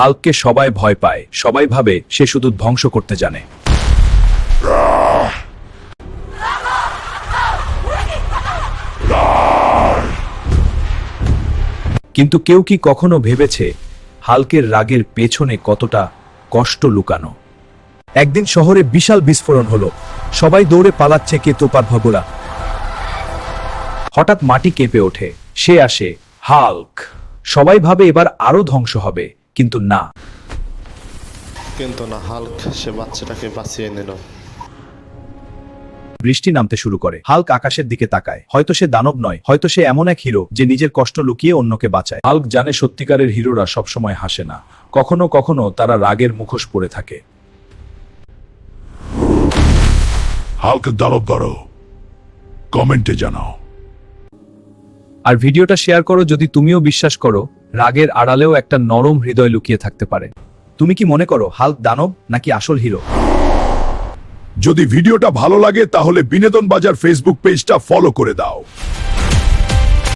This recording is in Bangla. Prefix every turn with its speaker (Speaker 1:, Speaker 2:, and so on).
Speaker 1: হাল্ককে সবাই ভয় পায়, সবাই ভাবে সে শুধু ধ্বংস করতে জানে। কিন্তু কেউ কি কখনো ভেবেছে হাল্কের রাগের পেছনে কতটা কষ্ট লুকানো? একদিন শহরে বিশাল বিস্ফোরণ হলো, সবাই দৌড়ে পালাচ্ছে কে তোপার ভগোলা। হঠাৎ মাটি কেঁপে ওঠে, সে আসে হাল্ক। সবাই ভাবে এবার আরো ধ্বংস হবে, কিন্তু না।
Speaker 2: হাল্ক সে বাচ্চাটাকে বাঁচিয়ে নিল।
Speaker 1: বৃষ্টি নামতে শুরু করে, হাল্ক আকাশের দিকে তাকায়। হয়তো সে দানব নয়, হয়তো সে এমন এক হিরো যে নিজের কষ্ট লুকিয়ে অন্যকে বাঁচায়। হাল্ক জানে সত্যিকারের হিরোরা সবসময় হাসে না, কখনো কখনো তারা রাগের মুখোশ পরে থাকে।
Speaker 3: হাল্ক দানব ধরো, কমেন্টে জানাও।
Speaker 1: আর ভিডিওটা শেয়ার করো যদি তুমিও বিশ্বাস করো রাগের আড়ালেও একটা নরম হৃদয় লুকিয়ে থাকতে পারে। তুমি কি মনে করো হাল্ক দানব নাকি আসল হিরো?
Speaker 3: যদি ভিডিওটা ভালো লাগে তাহলে বিনোদন বাজার ফেসবুক পেজটা ফলো করে দাও।